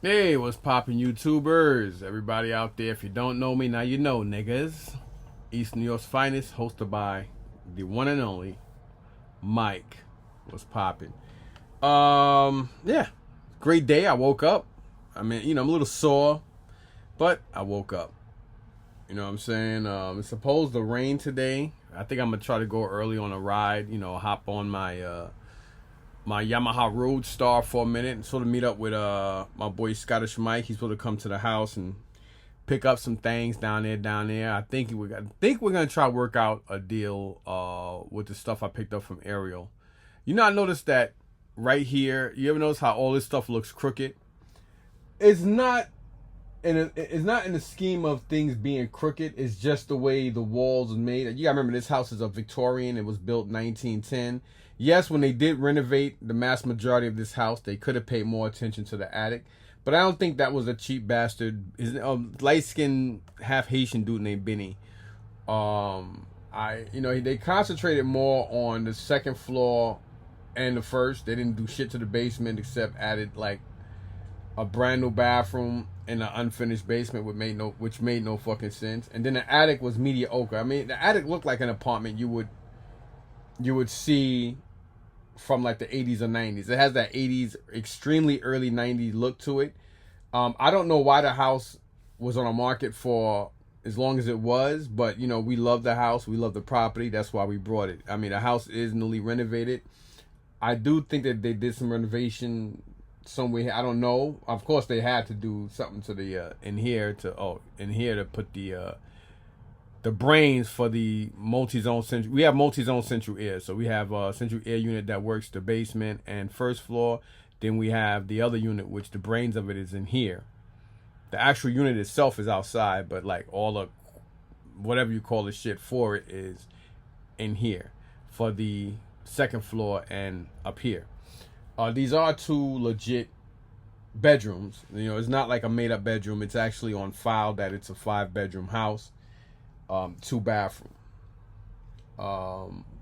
Hey, what's poppin', YouTubers? Everybody out there, if you don't know me, now you know, niggas. East New York's finest, hosted by the one and only Mike. What's poppin'? Yeah, great day. I woke up. I mean, I'm a little sore, but I woke up. You know what I'm saying? It's supposed to rain today. I think I'm gonna try to go early on a ride. Hop on my Yamaha Roadstar for a minute and sort of meet up with my boy Scottish Mike. He's supposed to come to the house and pick up some things down there. I think we're gonna try to work out a deal with the stuff I picked up from Ariel. I noticed that right here. You ever notice how all this stuff looks crooked? It's not in the scheme of things being crooked. It's just the way the walls are made. You gotta remember, this house is a Victorian. It was built 1910. Yes, when they did renovate the mass majority of this house, they could have paid more attention to the attic. But I don't think that was a cheap bastard. His light skinned half Haitian dude named Benny. They concentrated more on the second floor and the first. They didn't do shit to the basement except added like a brand new bathroom in an unfinished basement, which made no fucking sense. And then the attic was mediocre. I mean, the attic looked like an apartment you would see from like the 80s or 90s. It has that 80s, extremely early 90s look to it. I don't know why the house was on the market for as long as it was, but we love the house, we love the property. That's why we brought it. I mean, the house is newly renovated. I do think that they did some renovation somewhere. I don't know. Of course, they had to do something to the in here to put the brains for the multi-zone central. We have multi-zone central air, so we have a central air unit that works the basement and first floor. Then we have the other unit, which the brains of it is in here. The actual unit itself is outside, but like all the whatever you call the shit for it is in here for the second floor and up here. These are two legit bedrooms. It's not like a made-up bedroom. It's actually on file that it's a 5-bedroom house, 2 bathroom.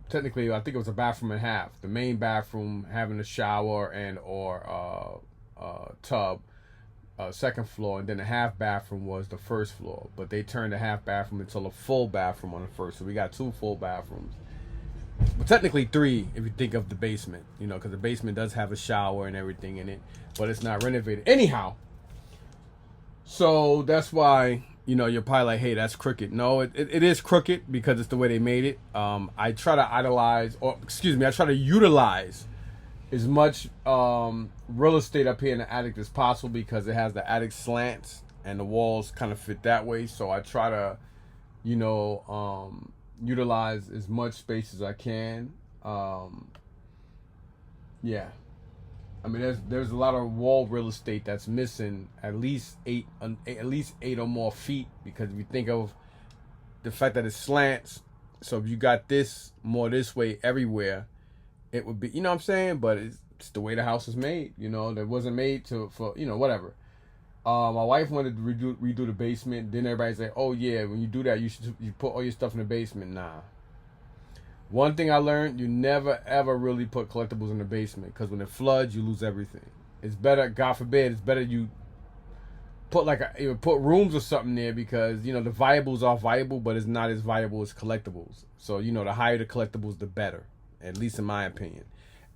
Technically, I think it was a bathroom and a half. The main bathroom having a shower and or tub, second floor, and then the half bathroom was the first floor. But they turned the half bathroom into a full bathroom on the first, so we got 2 full bathrooms. But technically 3 if you think of the basement, because the basement does have a shower and everything in it, but it's not renovated. Anyhow, so that's why, you're probably like, hey, that's crooked. No, it is crooked because it's the way they made it. I try to utilize as much real estate up here in the attic as possible because it has the attic slants and the walls kind of fit that way. So I try to, utilize as much space as I can. Yeah. I mean, there's a lot of wall real estate that's missing at least 8 or more feet, because if you think of the fact that it slants, so if you got this more this way everywhere, it would be, what I'm saying? But it's the way the house is made. That wasn't made for whatever. My wife wanted to redo the basement. Then everybody's like, "Oh yeah, when you do that, you put all your stuff in the basement." Nah. One thing I learned: you never ever really put collectibles in the basement, because when it floods, you lose everything. It's better, God forbid, it's better you put put rooms or something there, because the viables are viable, but it's not as viable as collectibles. So the higher the collectibles, the better, at least in my opinion.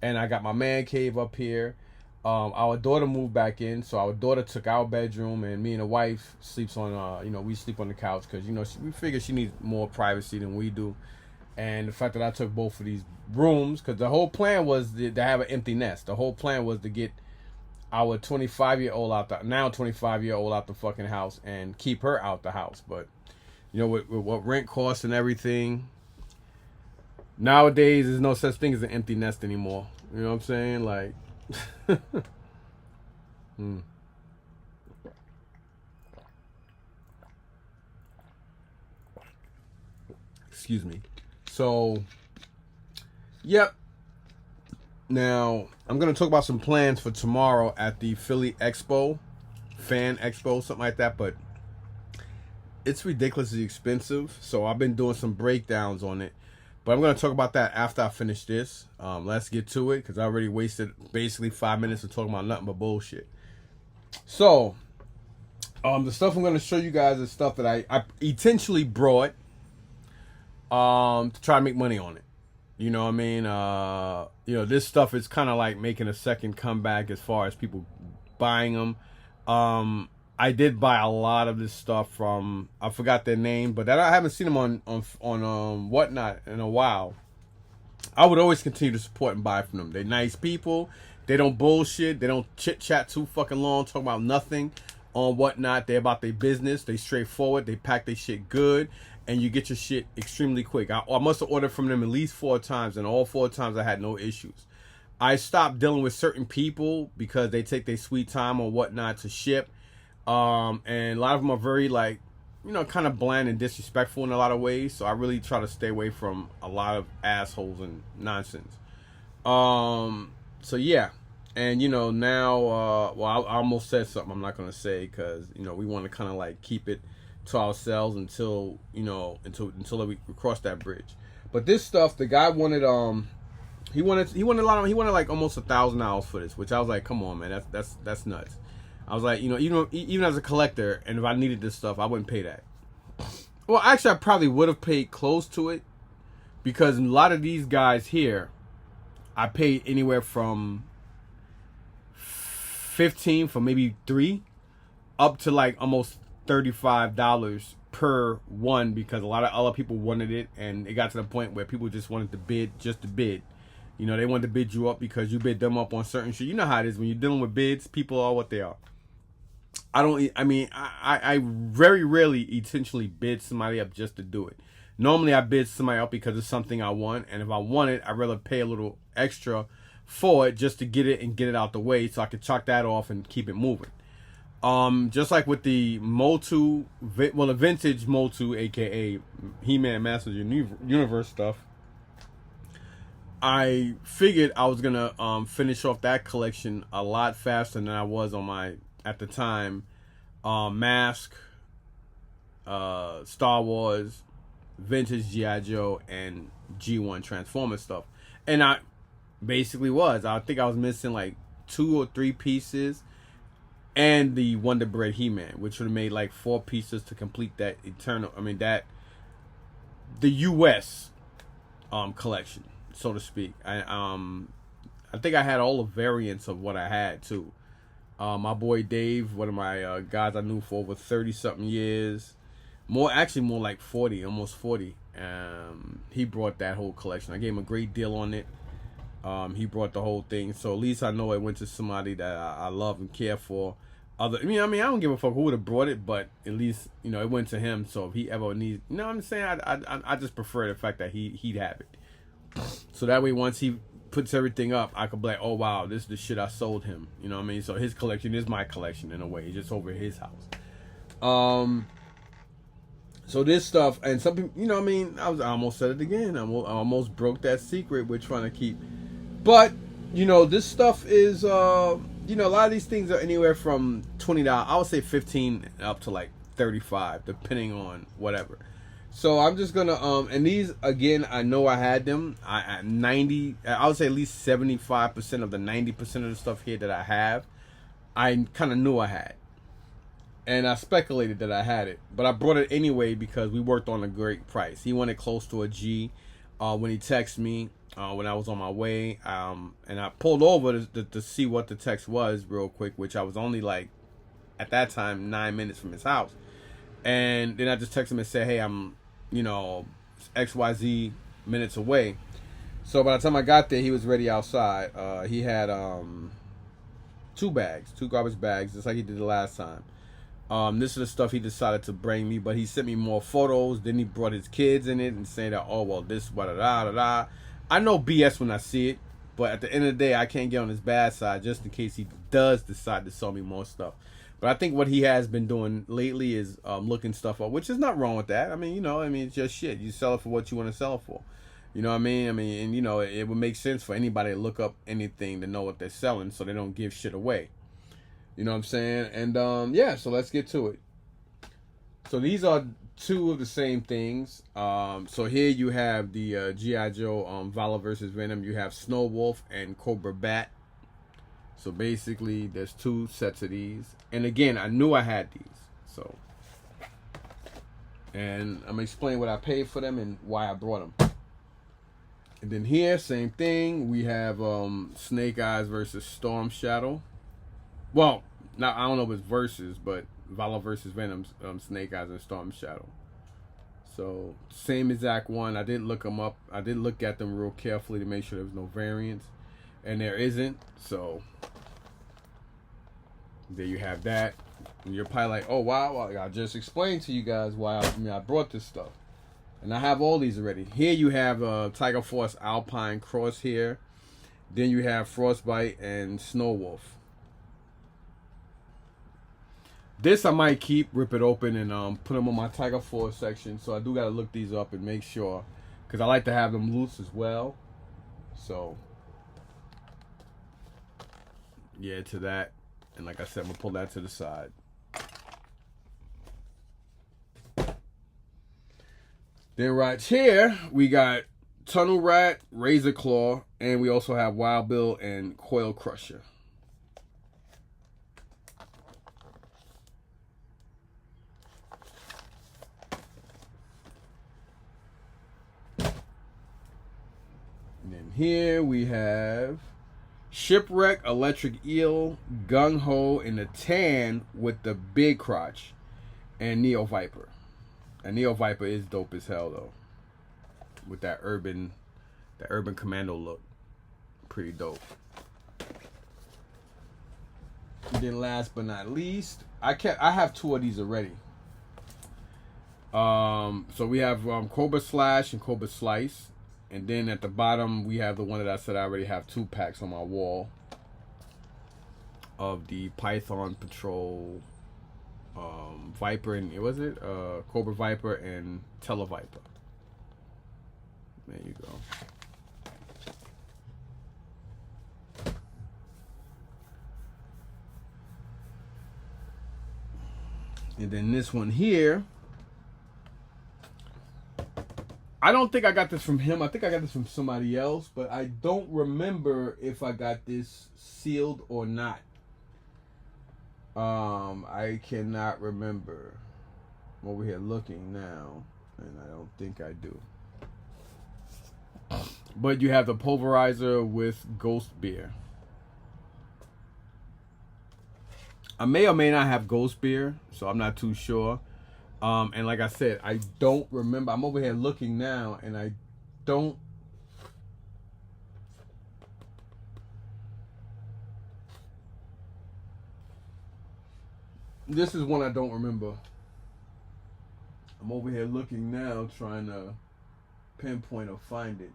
And I got my man cave up here. Our daughter moved back in, so our daughter took our bedroom, and me and the wife sleeps on. We sleep on the couch because we figure she needs more privacy than we do. And the fact that I took both of these rooms, because the whole plan was to have an empty nest. The whole plan was to get our 25-year-old out the fucking house and keep her out the house. But with what rent costs and everything, nowadays there's no such thing as an empty nest anymore. You know what I'm saying? Like. Excuse me. So, yep. Now, I'm going to talk about some plans for tomorrow at the Philly Expo, Fan Expo, something like that, but it's ridiculously expensive, so I've been doing some breakdowns on it. But I'm going to talk about that after I finish this. Let's get to it, because I already wasted basically 5 minutes of talking about nothing but bullshit. So, the stuff I'm going to show you guys is stuff that I intentionally brought to try to make money on it. You know what I mean? This stuff is kind of like making a second comeback as far as people buying them. I did buy a lot of this stuff from, I forgot their name, but that I haven't seen them on Whatnot in a while. I would always continue to support and buy from them. They're nice people. They don't bullshit. They don't chit chat too fucking long, talk about nothing on Whatnot. They're about their business. They straightforward. They pack their shit good, and you get your shit extremely quick. I must have ordered from them at least 4 times, and all 4 times I had no issues. I stopped dealing with certain people because they take their sweet time or Whatnot to ship. And a lot of them are very kind of bland and disrespectful in a lot of ways. So I really try to stay away from a lot of assholes and nonsense. So yeah. And now, I almost said something I'm not going to say because, we want to kind of like keep it to ourselves until we cross that bridge. But this stuff, the guy wanted, he wanted like almost $1,000 for this, which I was like, come on, man, that's nuts. I was like, even as a collector, and if I needed this stuff, I wouldn't pay that. Well, actually, I probably would have paid close to it because a lot of these guys here, I paid anywhere from 15 for maybe 3 up to like almost $35 per one because a lot of other people wanted it, and it got to the point where people just wanted to bid just to bid. They wanted to bid you up because you bid them up on certain shit. You know how it is when you're dealing with bids. People are what they are. I very rarely intentionally bid somebody up just to do it. Normally, I bid somebody up because it's something I want, and if I want it, I'd rather pay a little extra for it just to get it and get it out the way so I can chalk that off and keep it moving. Just like with the Motu, the vintage Motu, aka He-Man Masters of the Universe stuff, I figured I was gonna finish off that collection a lot faster than I was on my, at the time, Mask, Star Wars, vintage G.I. Joe, and G1 Transformer stuff. And I basically was. I think I was missing like 2 or 3 pieces and the Wonder Bread He-Man, which would have made like 4 pieces to complete that the U.S. collection, so to speak. I think I had all the variants of what I had too. My boy Dave, one of my guys I knew for over 30-something years, more like 40, almost 40. He brought that whole collection. I gave him a great deal on it. He brought the whole thing, so at least I know it went to somebody that I love and care for. I don't give a fuck who would have brought it, but at least it went to him. So if he ever needs, what I'm saying, I just prefer the fact that he'd have it. So that way, once he puts everything up, I could be like, oh wow, this is the shit I sold him. You know what I mean? So his collection is my collection in a way. It's just over his house. So this stuff, and some people, I almost said it again. I almost broke that secret we're trying to keep. But, this stuff is, a lot of these things are anywhere from $20. I would say 15 up to like 35, depending on whatever. So I'm just gonna and these again, I know I had them. I would say at least 75% of the 90% of the stuff here that I have, I kind of knew I had, and I speculated that I had it, but I brought it anyway because we worked on a great price. He wanted close to a G when he texted me when I was on my way, and I pulled over to see what the text was real quick, which I was only like at that time 9 minutes from his house, and then I just texted him and said, hey, I'm XYZ minutes away. So by the time I got there, he was ready outside. He had 2 garbage bags, just like he did the last time. This is the stuff he decided to bring me, but he sent me more photos. Then he brought his kids in it and saying that, oh well, this da. I know BS when I see it, but at the end of the day, I can't get on his bad side just in case he does decide to sell me more stuff. But I think what he has been doing lately is looking stuff up, which is not wrong with that. I mean, it's just shit. You sell it for what you want to sell it for. You know what I mean? And it would make sense for anybody to look up anything to know what they're selling so they don't give shit away. You know what I'm saying? And yeah, so let's get to it. So these are 2 of the same things. So here you have the G.I. Joe Valor versus Venom. You have Snow Wolf and Cobra Bat. So basically, there's 2 sets of these. And again, I knew I had these. So, and I'm gonna explain what I paid for them and why I brought them. And then here, same thing. We have Snake Eyes versus Storm Shadow. Well, now I don't know if it's versus, but Vala versus Venom, Snake Eyes and Storm Shadow. So same exact one. I did look them up. I did look at them real carefully to make sure there was no variance, and there isn't. So there you have that. And you're probably like, oh wow, I just explained to you guys why I brought this stuff. And I have all these already. Here you have Tiger Force Alpine Crosshair. Then you have Frostbite and Snow Wolf. This I might keep, rip it open, and put them on my Tiger Force section. So I do got to look these up and make sure. Because I like to have them loose as well. So, yeah, to that. And like I said, I'm going to pull that to the side. Then right here, we got Tunnel Rat, Razor Claw, and we also have Wild Bill and Coil Crusher. And then here we have Shipwreck, Electric Eel, Gung Ho in the tan with the big crotch, and Neo Viper. And Neo Viper is dope as hell though, with that urban commando look, pretty dope. And then last but not least, I have 2 of these already. So we have Cobra Slash and Cobra Slice, and then at the bottom we have the one that I said I already have 2 packs on my wall of the Python Patrol. Viper and Cobra Viper and Televiper. There you go. And then this one here, I don't think I got this from him. I think I got this from somebody else, but I don't remember if I got this sealed or not. I cannot remember. I'm over here looking now, and I don't think I do. But you have the pulverizer with Ghost Beer. I may or may not have Ghost Beer, so I'm not too sure. And like I said, I don't remember. I'm over here looking now, and I don't. This is one I don't remember. I'm over here looking now, trying to pinpoint or find it.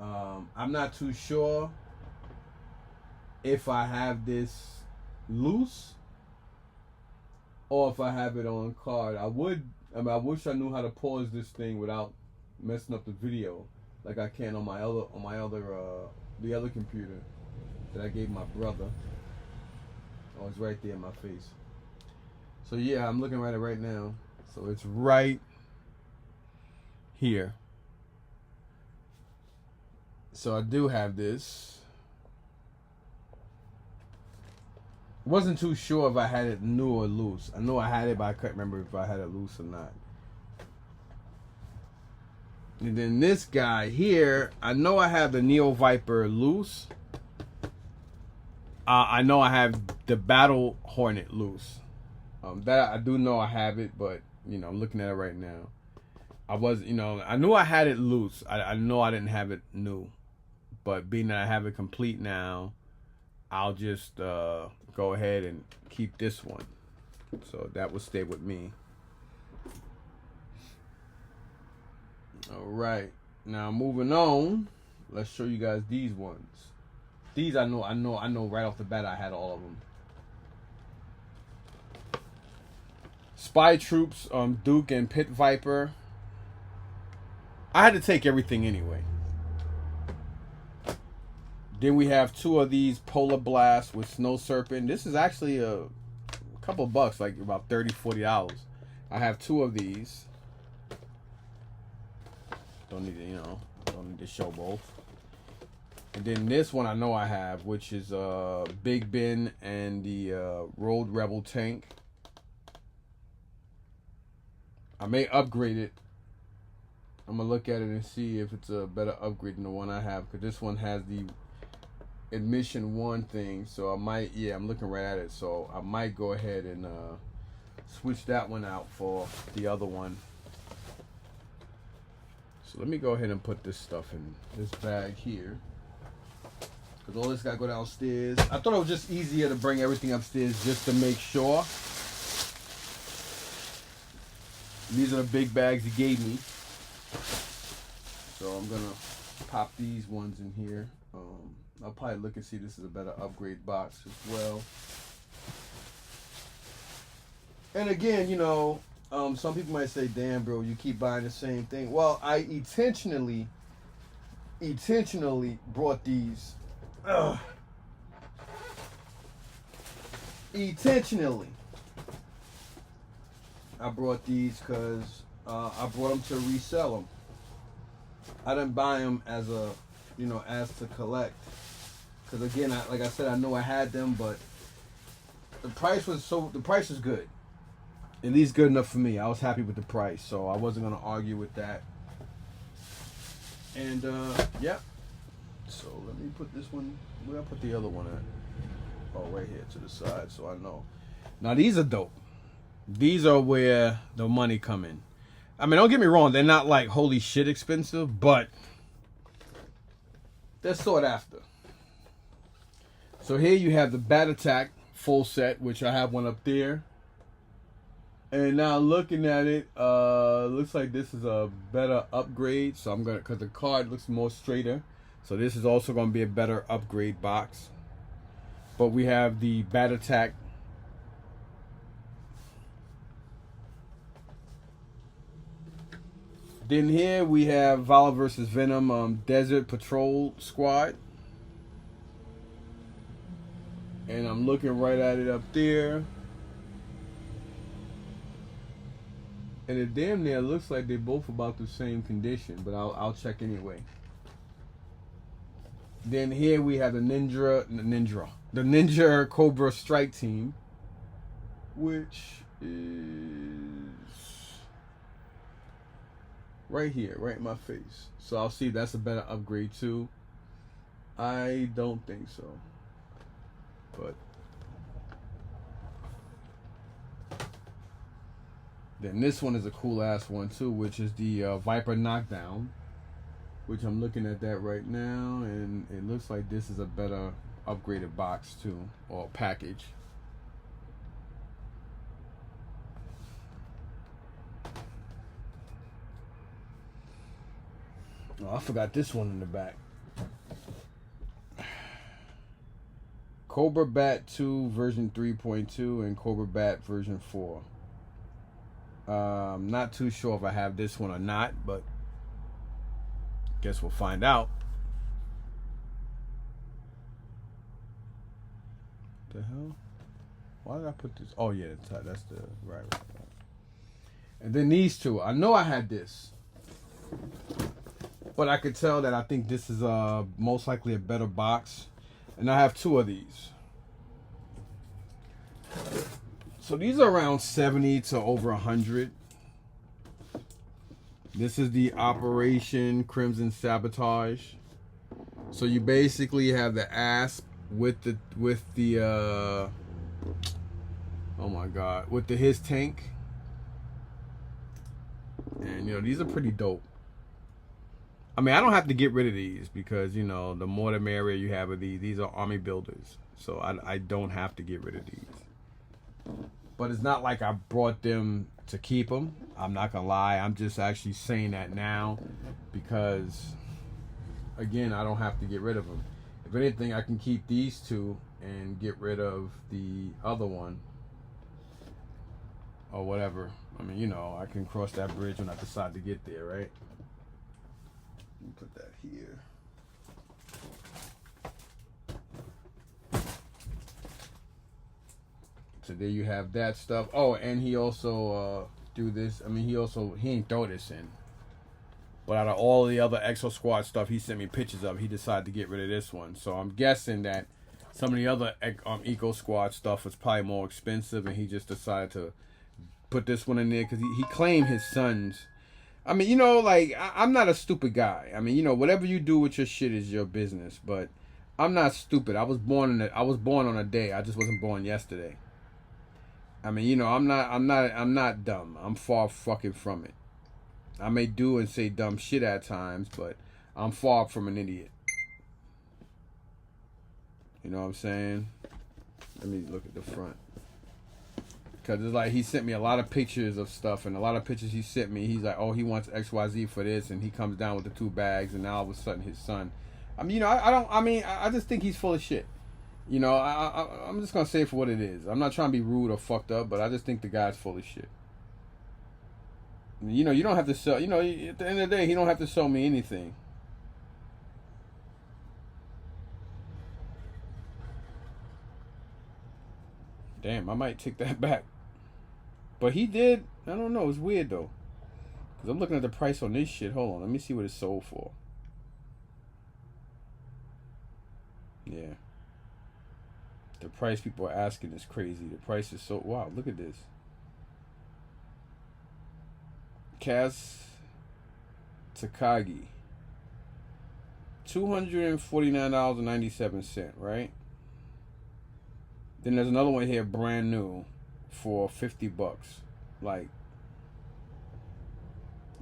I'm not too sure if I have this loose or if I have it on card. I wish I knew how to pause this thing without messing up the video, like I can on the other computer that I gave my brother. Oh, it's right there in my face. So yeah, I'm looking at it right now. So it's right here. So I do have this. Wasn't too sure if I had it new or loose. I know I had it, but I couldn't remember if I had it loose or not. And then this guy here, I know I have the Neo Viper loose. I know I have the Battle Hornet loose. That I do know I have it, but I'm looking at it right now. I knew I had it loose. I know I didn't have it new, but being that I have it complete now, I'll just go ahead and keep this one. So that will stay with me. All right, now moving on. Let's show you guys these ones. These I know right off the bat I had all of them. Spy Troops, Duke and Pit Viper. I had to take everything anyway. Then we have 2 of these Polar Blast with Snow Serpent. This is actually a couple bucks, like about $30-$40. I have 2 of these. Don't need to, don't need to show both. And then this one I know I have, which is Big Ben and the Road Rebel tank. I may upgrade it. I'm gonna look at it and see if it's a better upgrade than the one I have, because this one has the admission 1 thing. So I might, yeah, I'm looking right at it. So I might go ahead and switch that one out for the other one. So let me go ahead and put this stuff in this bag here, because all this gotta go downstairs. I thought it was just easier to bring everything upstairs just to make sure. These are the big bags he gave me. So I'm gonna pop these ones in here. I'll probably look and see if this is a better upgrade box as well. And again, you know, some people might say, damn bro, you keep buying the same thing. Well, I intentionally brought these. Intentionally. I brought these because I brought them to resell them. I didn't buy them as a, you know, as to collect. Because again, like I said, I know I had them, but the price was good. At least good enough for me. I was happy with the price, so I wasn't gonna argue with that. And yeah. So let me put this one. Where I put the other one at? Oh, right here to the side, so I know. Now these are dope. These are where the money come in. I mean, don't get me wrong, they're not like holy shit expensive, but they're sought after. So here you have the Bat Attack full set, which I have one up there. And now looking at it, looks like this is a better upgrade. So I'm gonna, because the card looks more straighter. So this is also gonna be a better upgrade box. But we have the Bat Attack. Then here we have Valor versus Venom Desert Patrol Squad. And I'm looking right at it up there. And it damn near looks like they're both about the same condition, but I'll check anyway. Then here we have the Ninja Cobra Strike Team, which is right here, right in my face. So I'll see if that's a better upgrade too. I don't think so, but then this one is a cool ass one too, which is the Viper Knockdown, which I'm looking at that right now, and it looks like this is a better upgraded box too, or package. Oh, I forgot this one in the back. Cobra Bat 2 version 3.2 and Cobra Bat version 4. Not too sure if I have this one or not, but guess we'll find out. What the hell? Why did I put this? Oh yeah, that's the right. And then these two. I know I had this, but I could tell that I think this is most likely a better box. And I have two of these. So these are around 70 to over 100. This is the Operation Crimson Sabotage. So you basically have the asp with the oh my god, with the his tank. And you know, these are pretty dope. I mean, I don't have to get rid of these because, you know, the more the merrier you have of these. These are army builders. So I don't have to get rid of these. But it's not like I brought them to keep them. I'm not going to lie. I'm just actually saying that now because, again, I don't have to get rid of them. If anything, I can keep these two and get rid of the other one or whatever. I mean, you know, I can cross that bridge when I decide to get there, right? Let me put that here. So there you have that stuff. Oh, and he also threw this. I mean, he ain't throw this in, But out of all the other Exo Squad stuff he sent me pictures of, he decided to get rid of this one. So I'm guessing that some of the other Eco Squad stuff was probably more expensive, and he just decided to put this one in there because he claimed his sons. I mean, you know, like, I'm not a stupid guy. I mean, you know, whatever you do with your shit is your business. But I'm not stupid. I was born on a day. I just wasn't born yesterday. I mean, you know, I'm not dumb. I'm far fucking from it. I may do and say dumb shit at times, but I'm far from an idiot. You know what I'm saying? Let me look at the front. Because it's like he sent me a lot of pictures of stuff, and a lot of pictures he sent me, he's like, oh, he wants XYZ for this, and he comes down with the 2 bags, and now all of a sudden his son. I mean, you know, I just think he's full of shit. You know, I'm just going to say it for what it is. I'm not trying to be rude or fucked up, but I just think the guy's full of shit. You know, you don't have to sell, you know, at the end of the day, he don't have to sell me anything. Damn, I might take that back. But he did, I don't know, it's weird though. Because I'm looking at the price on this shit. Hold on, let me see what it sold for. Yeah. The price people are asking is crazy. The price is so, wow, look at this. Kaz Takagi. $249.97, right? Then there's another one here, brand new, for $50. Like,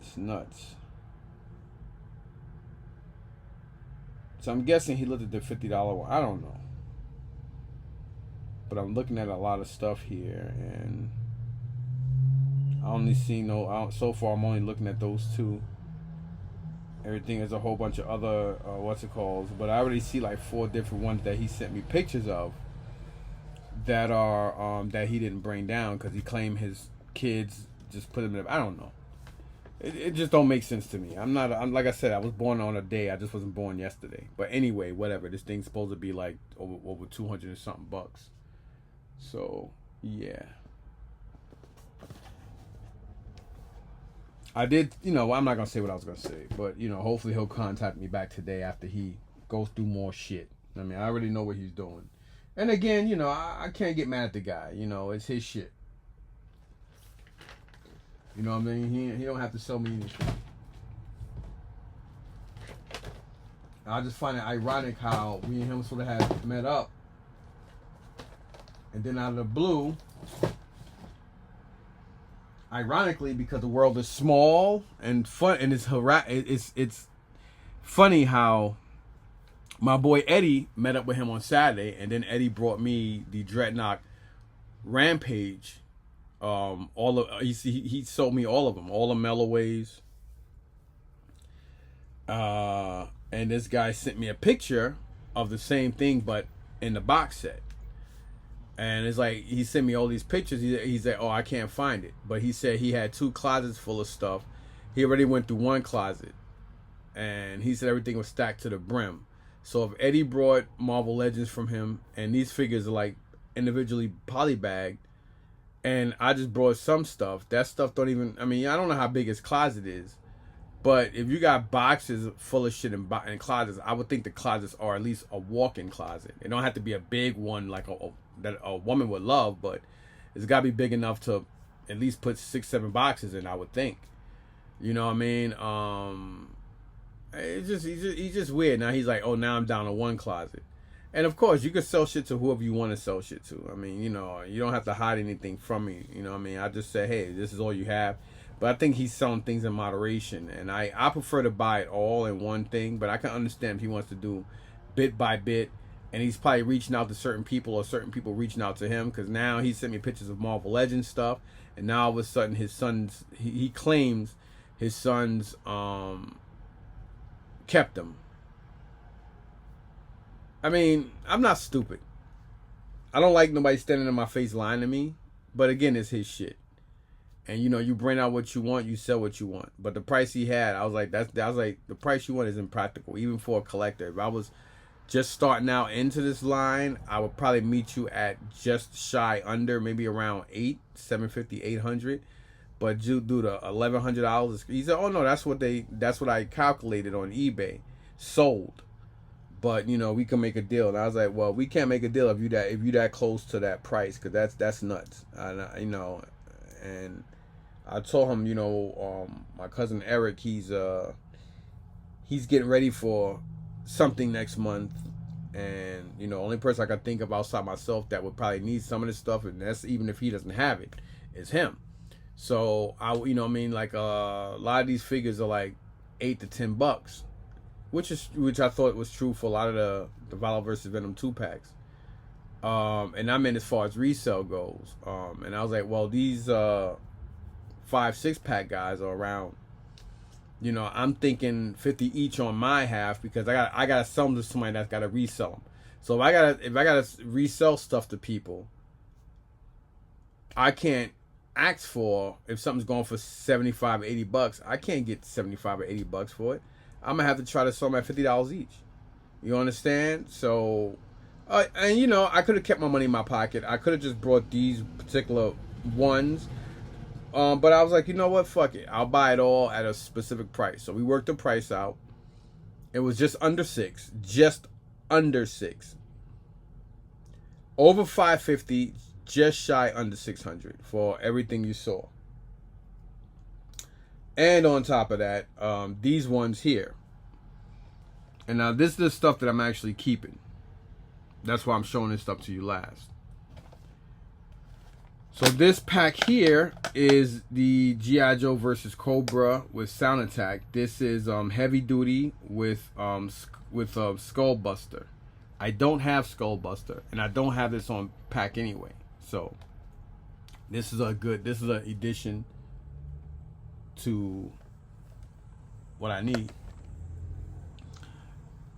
it's nuts. So I'm guessing he looked at the $50 one. I don't know. But I'm looking at a lot of stuff here, and I only see so far I'm only looking at those 2. Everything is a whole bunch of other, but I already see like 4 different ones that he sent me pictures of that are, that he didn't bring down because he claimed his kids just put them in, I don't know. It just don't make sense to me. I'm like I said, I was born on a day. I just wasn't born yesterday. But anyway, whatever. This thing's supposed to be like over 200 and something bucks. So, yeah. I did, you know, I'm not going to say what I was going to say. But, you know, hopefully he'll contact me back today after he goes through more shit. I mean, I already know what he's doing. And again, you know, I can't get mad at the guy. You know, it's his shit. You know what I mean? He don't have to sell me anything. I just find it ironic how me and him sort of had met up. And then out of the blue, ironically, because the world is small and fun, and it's funny how my boy Eddie met up with him on Saturday, and then Eddie brought me the Dreadnought Rampage. He sold me all of them, all the Melloways. And this guy sent me a picture of the same thing, but in the box set. And it's like, he sent me all these pictures. He said, oh, I can't find it. But he said he had 2 closets full of stuff. He already went through 1 closet. And he said everything was stacked to the brim. So if Eddie brought Marvel Legends from him, and these figures are like individually polybagged, and I just brought some stuff, that stuff don't even, I mean, I don't know how big his closet is. But if you got boxes full of shit in closets, I would think the closets are at least a walk-in closet. It don't have to be a big one like that a woman would love, but it's got to be big enough to at least put 6-7 boxes in, I would think. You know what I mean? He's just weird. Now he's like, oh, now I'm down to 1 closet. And of course, you can sell shit to whoever you want to sell shit to. I mean, you know, you don't have to hide anything from me. You know what I mean? I just say, hey, this is all you have. But I think he's selling things in moderation. And I prefer to buy it all in one thing. But I can understand if he wants to do bit by bit. And he's probably reaching out to certain people, or certain people reaching out to him. Because now he sent me pictures of Marvel Legends stuff. And now all of a sudden his sons, he claims his sons kept them. I mean, I'm not stupid. I don't like nobody standing in my face lying to me. But again, it's his shit. And you know, you bring out what you want, you sell what you want. But the price he had, I was like, the price you want is impractical, even for a collector. If I was just starting out into this line, I would probably meet you at just shy under, maybe around $750, $800. but due to $1,100, he said, oh no, that's what I calculated on eBay, sold. But you know, we can make a deal. And I was like, well, we can't make a deal if you that close to that price, because that's nuts. You know, and I told him, you know, my cousin Eric, he's getting ready for something next month, and you know, only person I can think of outside myself that would probably need some of this stuff, and that's even if he doesn't have it, is him. So you know, I mean, like a lot of these figures are like $8 to $10. Which I thought was true for a lot of the Valor vs. Venom 2-packs. And I meant as far as resale goes. And I was like, well, these 5-6-pack guys are around. You know, I'm thinking 50 each on my half, because I gotta sell them to somebody that's gotta resell them. So if I gotta resell stuff to people, I can't ask for, if something's going for $75 or $80, I can't get $75 or $80 for it. I'm gonna have to try to sell them at $50 each. You understand? So, and you know, I could have kept my money in my pocket. I could have just brought these particular ones, but I was like, you know what? Fuck it. I'll buy it all at a specific price. So we worked the price out. It was just under $6. Just under $6. Over $550. Just shy under $600 for everything you saw. And on top of that, these ones here. And now this is the stuff that I'm actually keeping. That's why I'm showing this stuff to you last. So this pack here is the G.I. Joe versus Cobra with Sound Attack. This is heavy duty with Skullbuster. I don't have Skullbuster, and I don't have this on pack anyway. So this is an addition to what I need.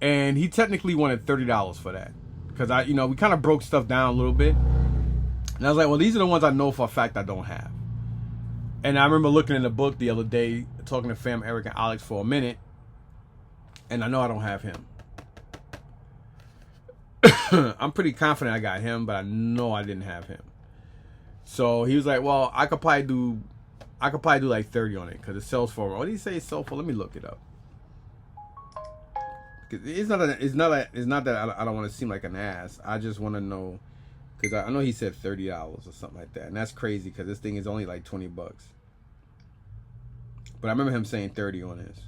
And he technically wanted $30 for that, because we kind of broke stuff down a little bit, and I was like, well, these are the ones I know for a fact I don't have. And I remember looking in the book the other day, talking to Fam, Eric, and Alex for a minute, and I know I don't have him. I'm pretty confident I got him, but I know I didn't have him. So he was like, well, I could probably do like 30 on it, because it sells for, what did he say it sold for? Let me look it up. It's not that I don't want to seem like an ass. I just want to know, because I know he said $30 or something like that, and that's crazy, because this thing is only like $20. But I remember him saying 30 on this.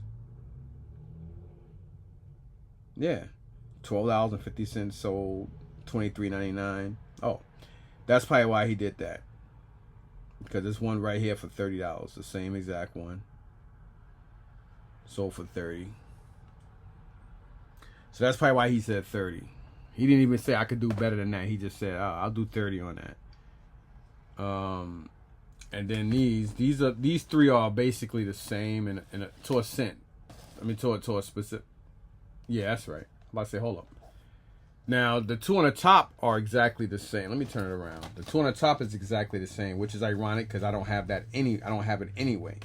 Yeah, $12.50 sold, $23.99. Oh, that's probably why he did that. Because this one right here for $30, the same exact one, sold for $30. So that's probably why he said 30. He didn't even say I could do better than that. He just said, oh, I'll do 30 on that. And then these three are basically the same to a cent. I mean, to a specific. Yeah, that's right. I'm about to say, hold up. Now, the two on the top are exactly the same. Let me turn it around. The two on the top is exactly the same, which is ironic, because I don't have it anyway.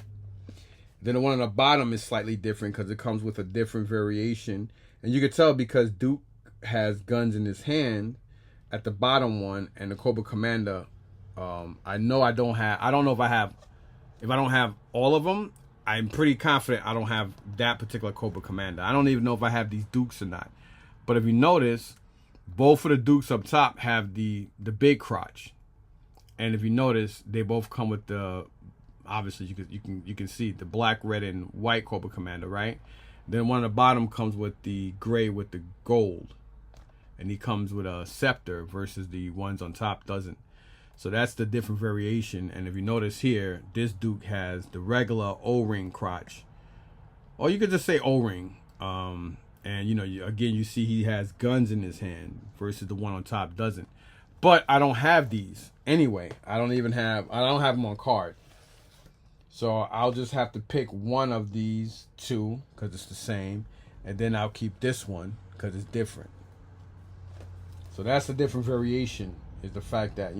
Then the one on the bottom is slightly different, because it comes with a different variation. And you can tell because Duke has guns in his hand at the bottom one, and the Cobra Commander, I know I don't know if I don't have all of them. I'm pretty confident I don't have that particular Cobra Commander. I don't even know if I have these Dukes or not. But if you notice, both of the Dukes up top have the big crotch. And if you notice, they both come with the, obviously you can see the black, red, and white Cobra Commander, right? Then one on the bottom comes with the gray with the gold. And he comes with a scepter versus the ones on top doesn't. So that's the different variation. And if you notice here, this Duke has the regular O-ring crotch. Or you could just say O-ring. And again, you see he has guns in his hand versus the one on top doesn't. But I don't have these anyway. I don't have them on card. So I'll just have to pick one of these two, because it's the same, and then I'll keep this one because it's different. So that's a different variation, is the fact that,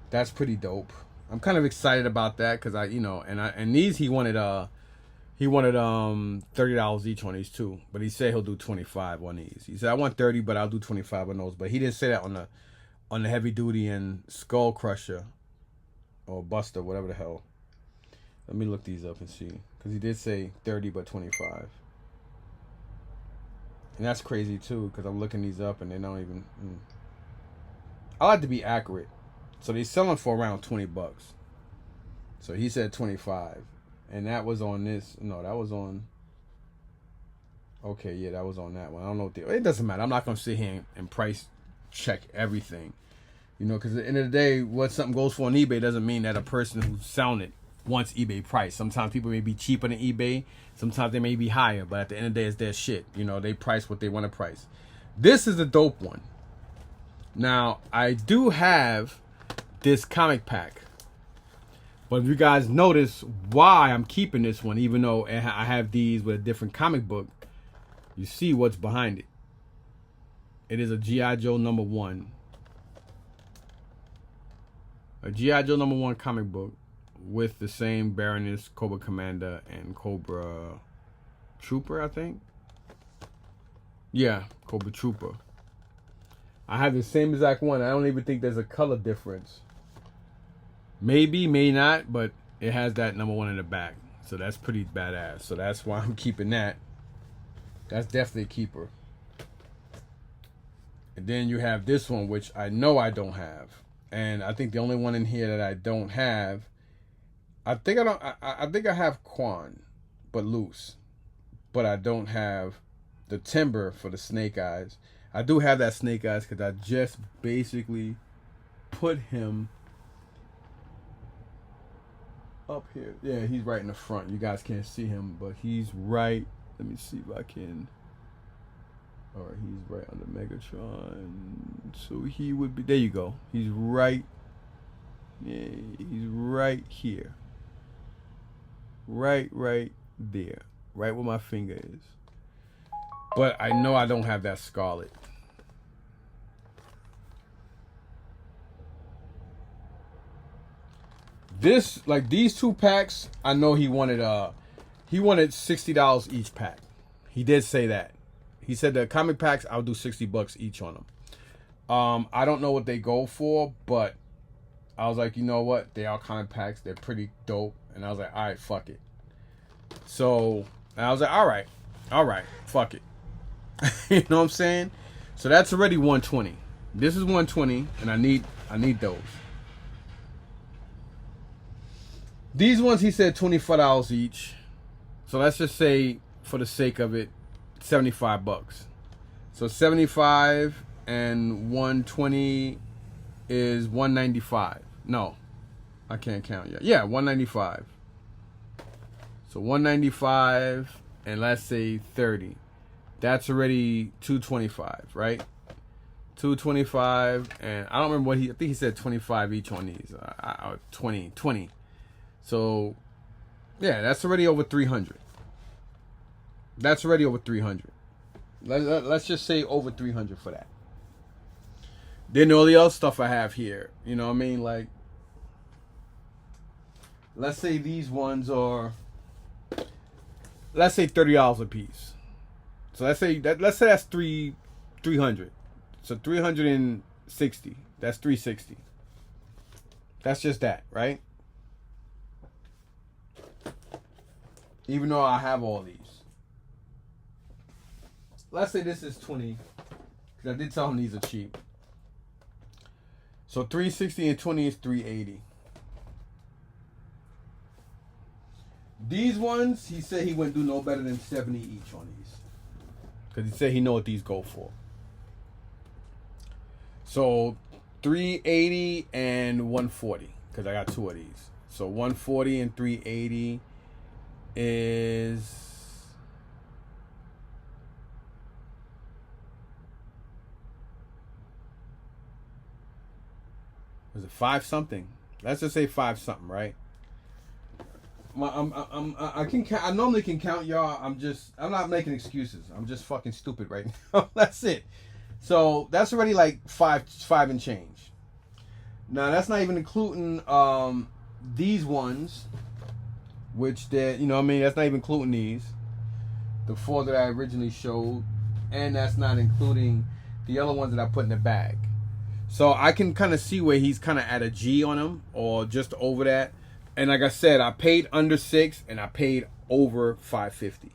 that's pretty dope. I'm kind of excited about that, because and these he wanted $30 each on these too, but he said he'll do 25 on these. He said I want 30, but I'll do 25 on those. But he didn't say that on the heavy duty and Skull Crusher or Buster, whatever the hell. Let me look these up and see, because he did say 30 but 25. And that's crazy too, because I'm looking these up and they don't even. I like to be accurate. So they're selling for around $20. So he said 25. And that was on this. No, that was on. Okay, yeah, that was on that one. I don't know what it doesn't matter. I'm not going to sit here and price check everything. You know, because at the end of the day, what something goes for on eBay doesn't mean that a person who's selling it wants eBay price. Sometimes people may be cheaper than eBay. Sometimes they may be higher. But at the end of the day, it's their shit. You know, they price what they want to price. This is a dope one. Now, I do have this comic pack. But if you guys notice why I'm keeping this one, even though I have these with a different comic book, you see what's behind it. It is a G.I. Joe #1. A G.I. Joe #1 comic book with the same Baroness, Cobra Commander, and Cobra Trooper, I think. Yeah, Cobra Trooper. I have the same exact one. I don't even think there's a color difference. Maybe, may not, but it has that #1 in the back. So that's pretty badass. So that's why I'm keeping that. That's definitely a keeper. And then you have this one, which I know I don't have. And I think the only one in here that I don't have, I think I have Quan, but loose. But I don't have the Timber for the Snake Eyes. I do have that Snake Eyes because I just basically put him up here. Yeah, he's right in the front. You guys can't see him, but he's right. Let me see if I can. All right, he's right under Megatron. So he would be, there you go. He's right. Yeah, he's right here. Right there. Right where my finger is. But I know I don't have that Scarlet. This, like these two packs, I know he wanted $60 each pack. He did say that. He said the comic packs, I'll do $60 each on them. I don't know what they go for, but I was like, you know what? They are comic packs. They're pretty dope. And I was like, all right, fuck it. So, and I was like, all right, fuck it. You know what I'm saying? So that's already 120. This is 120, and I need those. These ones he said $25 each. So let's just say, for the sake of it, $75. So 75 and 120 is 195. No, I can't count yet. Yeah, 195. So 195 and let's say 30. That's already 225, right? 225, and I don't remember what I think he said 25 each on these. 20. So yeah, that's already over 300. That's already over 300. Let's just say over 300 for that. Then all the other stuff I have here, you know what I mean? Like, let's say these ones are, let's say $30 a piece. So let's say that's 300. So 360. That's 360. That's just that, right? Even though I have all these. Let's say this is 20. Because I did tell him these are cheap. So 360 and 20 is 380. These ones, he said he wouldn't do no better than 70 each on these. Because he said he know what these go for. So 380 and 140. Because I got two of these. So 140 and 380 is... Was it 5 something? Let's just say 5 something, right? I normally can count, y'all. I'm not making excuses. I'm just fucking stupid right now. That's it. So that's already like 5 and change. Now that's not even including these ones, which they're, you know what I mean, that's not even including these, the 4 that I originally showed, and that's not including the other ones that I put in the bag. So I can kind of see where he's kind of at a G on him or just over that. And like I said, I paid under 6 and I paid over 550.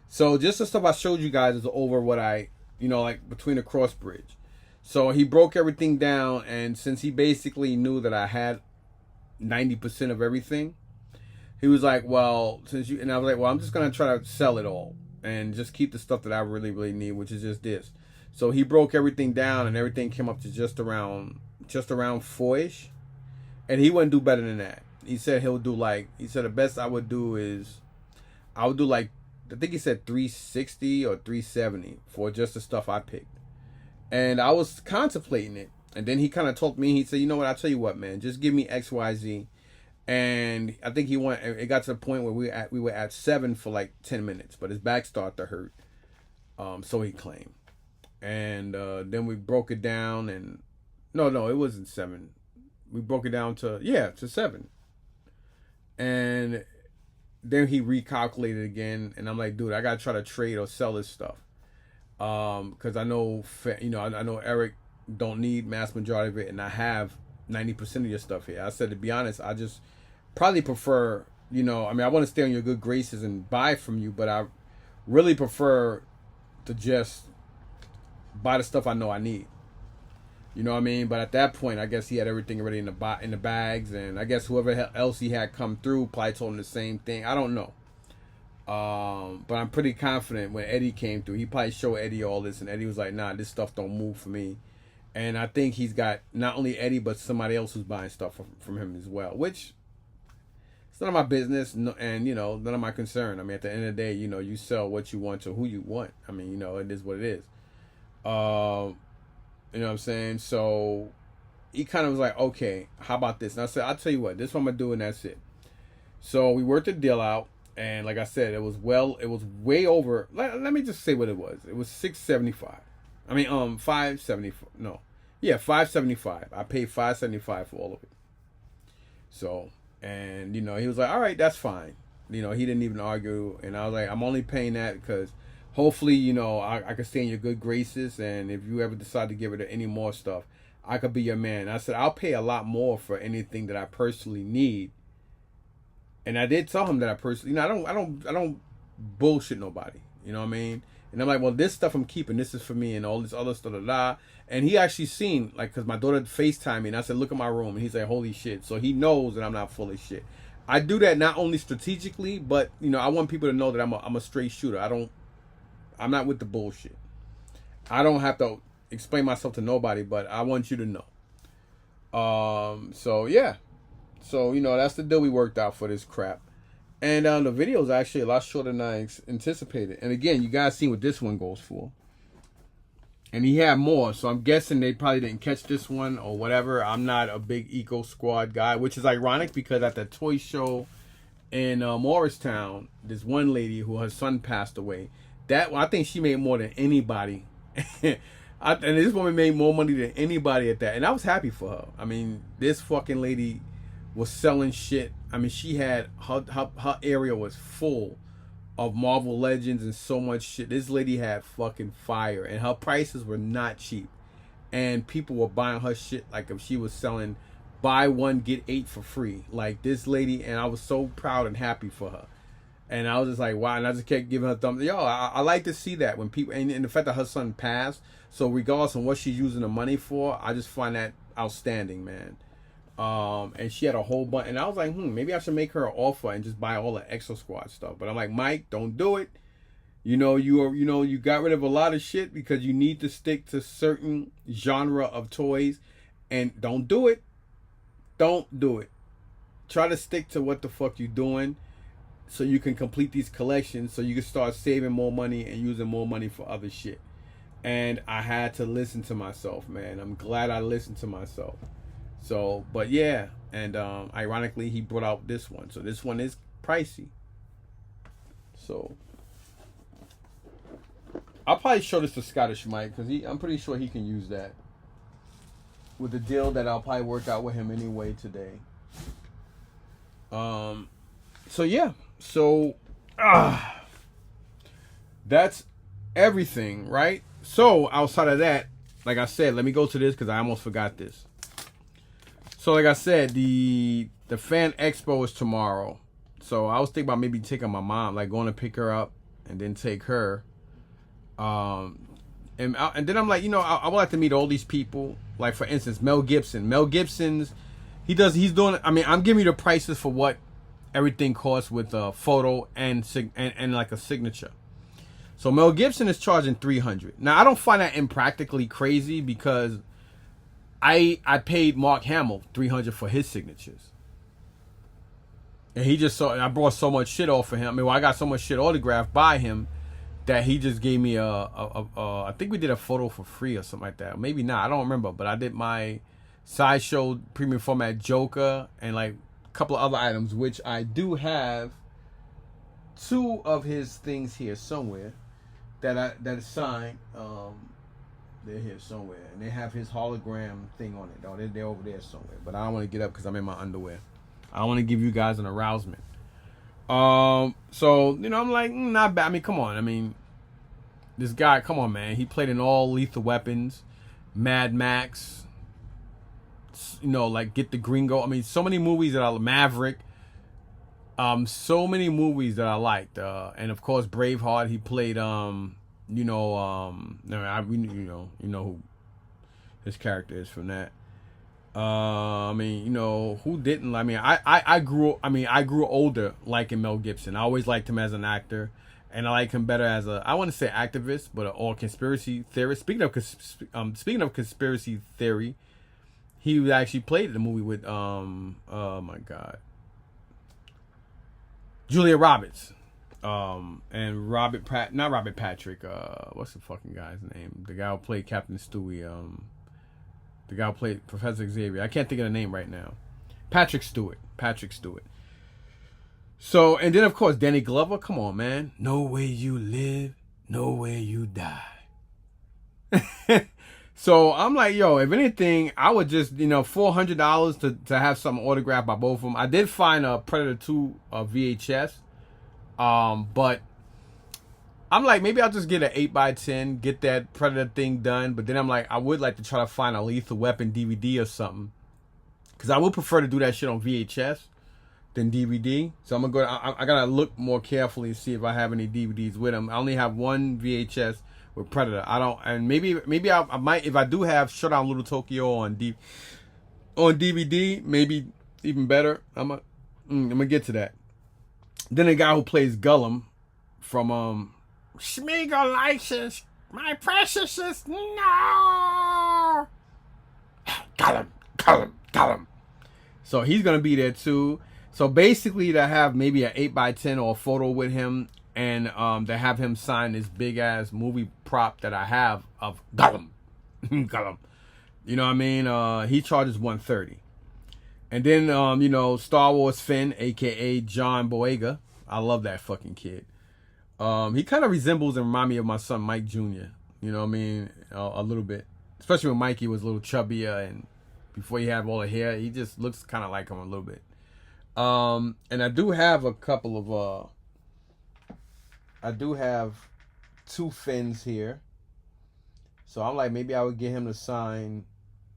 So just the stuff I showed you guys is over what I, like between the cross bridge. So he broke everything down, and since he basically knew that I had 90% of everything, he was like, well, and I was like, well, I'm just going to try to sell it all and just keep the stuff that I really, really need, which is just this. So he broke everything down, and everything came up to just around 4-ish. And he wouldn't do better than that. He said the best I would do is, I would do like, I think he said 360 or 370 for just the stuff I picked. And I was contemplating it. And then he kind of told me, he said, you know what, I'll tell you what, man, just give me XYZ. And I think it got to the point where we were at 7 for like 10 minutes, but his back started to hurt. So he claimed. And then we broke it down, and no, it wasn't 7. We broke it down to 7. And then he recalculated again, and I'm like, dude, I gotta try to trade or sell this stuff. Because I know, I know Eric don't need mass majority of it, and I have 90% of your stuff here. I said, to be honest, I just probably prefer, I want to stay on your good graces and buy from you, but I really prefer to just buy the stuff I know I need. You know what I mean? But at that point, I guess he had everything already in the bags, and I guess whoever else he had come through probably told him the same thing. I don't know. But I'm pretty confident when Eddie came through, he probably showed Eddie all this, and Eddie was like, nah, this stuff don't move for me. And I think he's got not only Eddie, but somebody else who's buying stuff from him as well, which it's none of my business, and, none of my concern. I mean, at the end of the day, you sell what you want to who you want. I mean, it is what it is. You know what I'm saying? So he kind of was like, okay, how about this? And I said, I'll tell you what, this is what I'm going to do, and that's it. So we worked the deal out. And like I said, it was way over. Let me just say what it was. It was $675. I mean, $575. No, yeah, $575. I paid $575 for all of it. So, and he was like, all right, that's fine. He didn't even argue. And I was like, I'm only paying that because hopefully, I could stay in your good graces. And if you ever decide to give it any more stuff, I could be your man. And I said, I'll pay a lot more for anything that I personally need. And I did tell him that I personally, I don't bullshit nobody. You know what I mean? And I'm like, well, this stuff I'm keeping. This is for me, and all this other stuff. And he actually seen, like, because my daughter FaceTimed me, and I said, look at my room. And he's like, holy shit. So he knows that I'm not full of shit. I do that not only strategically, but, I want people to know that I'm a straight shooter. I'm not with the bullshit. I don't have to explain myself to nobody, but I want you to know. So, yeah. So, that's the deal we worked out for this crap. And the video is actually a lot shorter than I anticipated. And again, you guys seen what this one goes for. And he had more. So I'm guessing they probably didn't catch this one or whatever. I'm not a big Eco Squad guy, which is ironic because at the toy show in Morristown, this one lady who her son passed away, I think she made more than anybody. And this woman made more money than anybody at that. And I was happy for her. I mean, this fucking lady was selling shit. I mean, she had her area was full of Marvel Legends and so much shit. This lady had fucking fire, and her prices were not cheap. And people were buying her shit like if she was selling buy one get 8 for free. Like this lady, and I was so proud and happy for her. And I was just like, wow. And I just kept giving her thumbs. Yo, I like to see that when people, and the fact that her son passed. So regardless of what she's using the money for, I just find that outstanding, man. And she had a whole bunch, and I was like, maybe I should make her an offer and just buy all the Exo Squad stuff. But I'm like, Mike, don't do it. You got rid of a lot of shit because you need to stick to certain genre of toys, and don't do it. Don't do it. Try to stick to what the fuck you're doing so you can complete these collections so you can start saving more money and using more money for other shit. And I had to listen to myself, man. I'm glad I listened to myself. So, but yeah, and ironically, he brought out this one. So this one is pricey. So I'll probably show this to Scottish Mike because I'm pretty sure he can use that with the deal that I'll probably work out with him anyway today. So yeah, so that's everything, right? So outside of that, like I said, let me go to this because I almost forgot this. So like I said, the fan expo is tomorrow. So I was thinking about maybe taking my mom, like going to pick her up and then take her. And then I'm like, I would like to meet all these people. Like for instance, Mel Gibson. Mel Gibson's, he's doing. I mean, I'm giving you the prices for what everything costs with a photo and like a signature. So Mel Gibson is charging $300. Now I don't find that impractically crazy because I paid Mark Hamill $300 for his signatures. And I brought so much shit off of him. I mean, I got so much shit autographed by him that he just gave me I think we did a photo for free or something like that. Maybe not. I don't remember. But I did my Sideshow premium format Joker and like a couple of other items, which I do have 2 of his things here somewhere that is signed. They're here somewhere. And they have his hologram thing on it. Oh, they're over there somewhere. But I don't want to get up because I'm in my underwear. I don't want to give you guys an arousement. So, I'm like, not bad. I mean, come on. I mean, this guy, come on, man. He played in all Lethal Weapons, Mad Max, like Get the Gringo. I mean, so many movies that Maverick. So many movies that I liked. And of course, Braveheart. He played, you know who his character is from that. I mean, who didn't? I mean, I grew older liking Mel Gibson. I always liked him as an actor, and I like him better as I want to say activist, but or conspiracy theorist. Speaking of conspiracy theory, he actually played in the movie with oh my god, Julia Roberts, and not Robert Patrick. What's the fucking guy's name? The guy who played Captain Stewie. The guy who played Professor Xavier. I can't think of the name right now. Patrick Stewart. So, and then of course, Danny Glover. Come on, man. No way you live, no way you die. So I'm like, yo, if anything, I would just, $400 to have something autographed by both of them. I did find a Predator 2 VHS. But I'm like, maybe I'll just get an 8x10, get that Predator thing done. But then I'm like, I would like to try to find a Lethal Weapon DVD or something. Because I would prefer to do that shit on VHS than DVD. So I'm going to go, I got to look more carefully and see if I have any DVDs with them. I only have one VHS with Predator. I don't, and maybe I might, if I do have Showdown Little Tokyo on DVD, maybe even better. I'm gonna get to that. Then the guy who plays Gollum from Smeagol license, my precious is no. Gollum. So he's gonna be there too. So basically, to have maybe an 8x10 or a photo with him, and to have him sign this big ass movie prop that I have of Gollum. Gollum. You know what I mean? He charges $130. And then Star Wars Finn, aka John Boyega. I love that fucking kid. He kind of resembles and reminds me of my son Mike Jr. You know what I mean? A little bit. Especially when Mikey was a little chubbier and before he had all the hair, he just looks kind of like him a little bit. And I do have a couple of I do have 2 Finns here. So I'm like, maybe I would get him to sign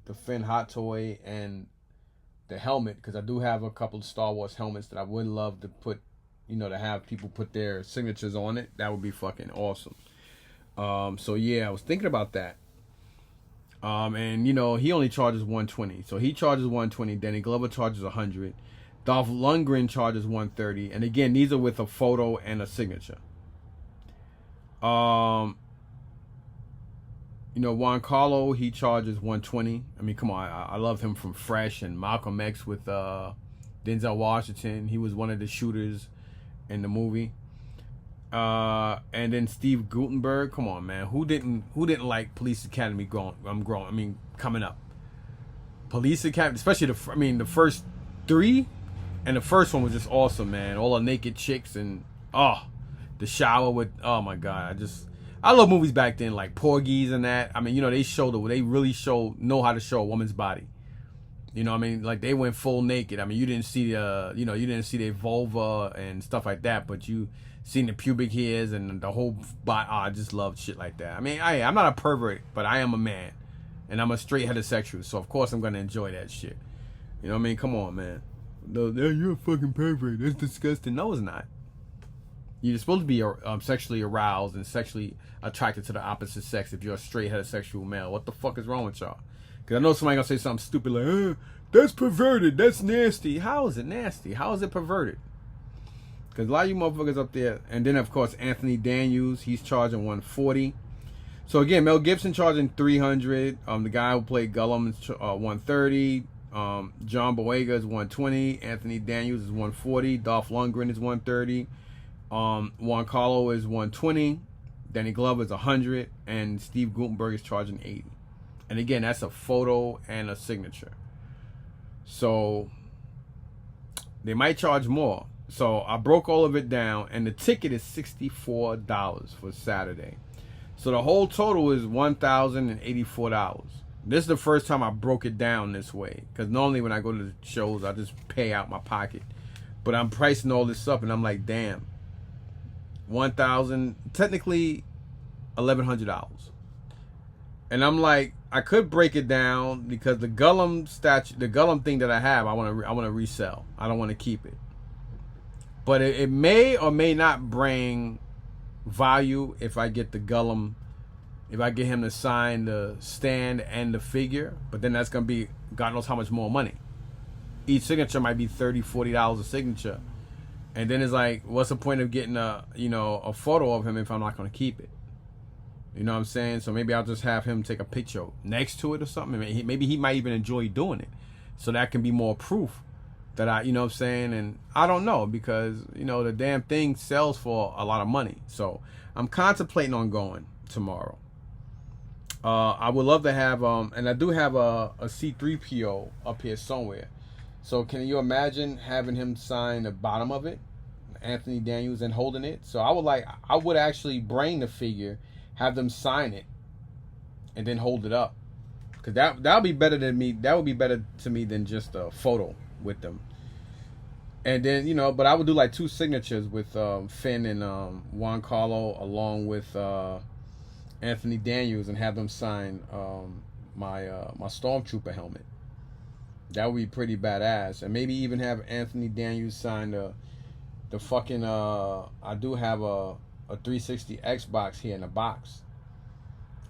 the Finn hot toy and the helmet, because I do have a couple of Star Wars helmets that I would love to put, to have people put their signatures on it. That would be fucking awesome. So yeah, I was thinking about that. And he only charges $120. So he charges $120. Danny Glover charges $100. Dolph Lundgren charges $130. And again, these are with a photo and a signature. Juan Carlo, he charges $120. I mean, come on, I love him from Fresh and Malcolm X with Denzel Washington. He was one of the shooters in the movie. And then Steve Guttenberg, come on, man, who didn't like Police Academy coming up? Police Academy, especially the first 3, and the first one was just awesome, man. All the naked chicks and the shower with, oh my god, I love movies back then, like Porgies and that. I mean, they really know how to show a woman's body. You know what I mean? Like, they went full naked. I mean, you didn't see their vulva and stuff like that, but you seen the pubic hairs and the whole body. I just love shit like that. I mean, I'm not a pervert, but I am a man. and I'm a straight heterosexual, so of course I'm gonna enjoy that shit. You know what I mean? Come on, man. No, you're a fucking pervert. That's disgusting. No, it's not. You're supposed to be sexually aroused and sexually attracted to the opposite sex if you're a straight heterosexual male. What the fuck is wrong with y'all? Because I know somebody gonna say something stupid like, that's perverted. That's nasty. How is it nasty? How is it perverted? Because a lot of you motherfuckers up there. And then, of course, Anthony Daniels. He's charging $140. So, again, Mel Gibson charging $300. The guy who played Gollum is $130. John Boyega is $120. Anthony Daniels is $140. Dolph Lundgren is $130. Juan Carlo is $120. Danny Glover is $100. And Steve Guttenberg is charging $80. And, again, that's a photo and a signature. So, they might charge more. So I broke all of it down, and the ticket is $64 for Saturday. So the whole total is $1,084. This is the first time I broke it down this way, because normally when I go to the shows, I just pay out my pocket. But I'm pricing all this up, and I'm like, damn, $1,000, technically $1,100. And I'm like, I could break it down because the Gollum statue, the Gollum thing that I have, I want to resell. I don't want to keep it. But it may or may not bring value if I get the Gollum, if I get him to sign the stand and the figure. But then that's going to be God knows how much more money. Each signature might be $30, $40 a signature. And then it's like, what's the point of getting a photo of him if I'm not going to keep it? You know what I'm saying? So maybe I'll just have him take a picture next to it or something. Maybe he might even enjoy doing it. So that can be more proof that I, you know what I'm saying? And I don't know because, the damn thing sells for a lot of money. So I'm contemplating on going tomorrow. I would love to have, and I do have a C3PO up here somewhere. So can you imagine having him sign the bottom of it, Anthony Daniels, and holding it? So I would actually bring the figure, have them sign it, and then hold it up. Because that would be better than me. That would be better to me than just a photo with them. And then, but I would do like 2 signatures with Finn and Juan Carlo along with Anthony Daniels and have them sign my Stormtrooper helmet. That would be pretty badass. And maybe even have Anthony Daniels sign the fucking I do have a 360 Xbox here in the box.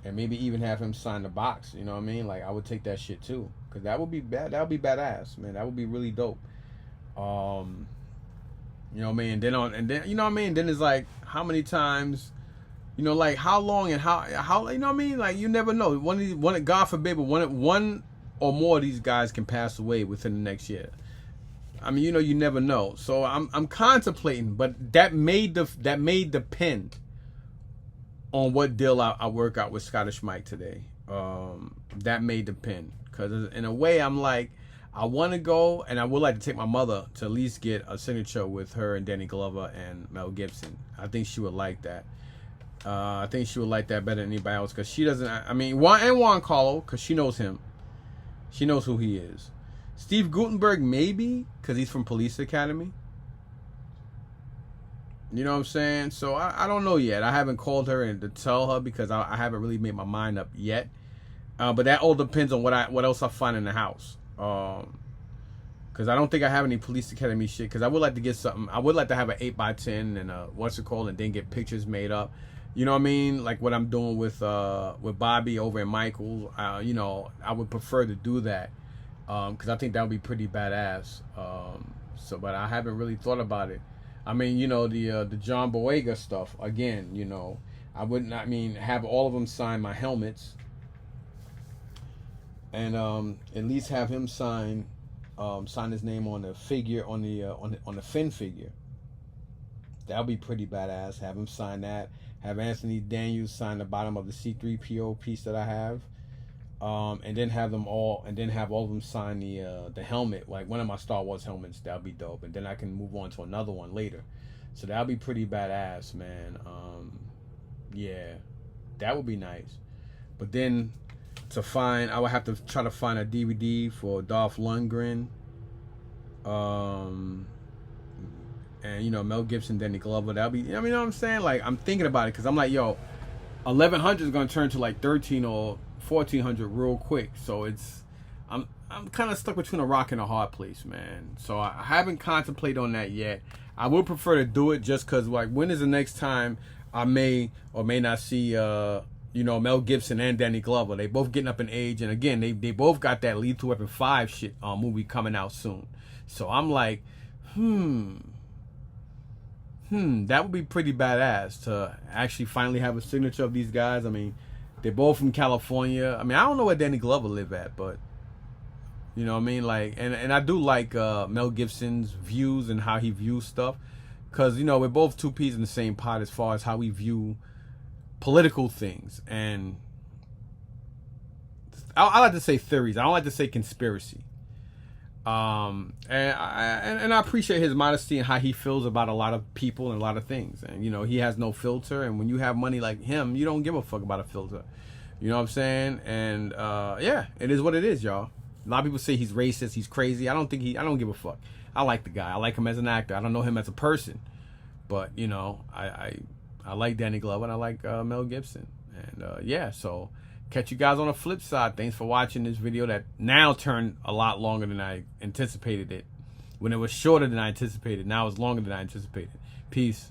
And maybe even have him sign the box, you know what I mean? Like I would take that shit too. Cause that would be badass, man. That would be really dope. You know what I mean? And then you know what I mean? Then it's like how many times, like how long and how you know what I mean? Like you never know. One God forbid, but one or more of these guys can pass away within the next year. I mean, you never know. So I'm contemplating, but that may depend on what deal I work out with Scottish Mike today. That may depend. Because in a way, I'm like, I want to go, and I would like to take my mother to at least get a signature with her and Danny Glover and Mel Gibson. I think she would like that. I think she would like that better than anybody else. Because she doesn't, I mean, Juan Carlo, because she knows him. She knows who he is. Steve Guttenberg, maybe, because he's from Police Academy. You know what I'm saying? So I don't know yet. I haven't called her and to tell her because I haven't really made my mind up yet. But that all depends on what else I find in the house. Because I don't think I have any Police Academy shit. Because I would like to get something. I would like to have an 8x10 and what's it called, and then get pictures made up. You know what I mean? Like what I'm doing with Bobby over at Michael's. I would prefer to do that. Because I think that would be pretty badass. But I haven't really thought about it. I mean, the John Boyega stuff, again, I wouldn't, have all of them sign my helmets. And at least have him sign his name on the figure, on the Finn figure. That would be pretty badass. Have him sign that. Have Anthony Daniels sign the bottom of the C3PO piece that I have. And then have all of them sign the helmet, like one of my Star Wars helmets. That'll be dope. And then I can move on to another one later. So that'll be pretty badass, man. Yeah, that would be nice. But then I would have to try to find a DVD for Dolph Lundgren. And Mel Gibson, Danny Glover. That'll be. You know what I'm saying? Like I'm thinking about it because I'm like, yo, 1,100 is gonna turn to like 13 or 1400 real quick. So I'm kind of stuck between a rock and a hard place, man. So I haven't contemplated on that yet. I would prefer to do it just because, like, when is the next time I may or may not see, Mel Gibson and Danny Glover? They both getting up in age, and again, they both got that Lethal Weapon 5 shit movie coming out soon. So I'm like, that would be pretty badass to actually finally have a signature of these guys. I mean, they're both from California. I mean, I don't know where Danny Glover live at, but you know what I mean? Like, and I do like Mel Gibson's views and how he views stuff. Because, we're both two peas in the same pot as far as how we view political things. And I like to say theories. I don't like to say conspiracy. And I appreciate his modesty and how he feels about a lot of people and a lot of things. And, he has no filter. And when you have money like him, you don't give a fuck about a filter. You know what I'm saying? And, yeah, it is what it is, y'all. A lot of people say he's racist, he's crazy. I don't give a fuck. I like the guy. I like him as an actor. I don't know him as a person. But, I like Danny Glover and I like Mel Gibson. And, yeah, so catch you guys on the flip side. Thanks for watching this video that now turned a lot longer than I anticipated it. When it was shorter than I anticipated, now it's longer than I anticipated. Peace.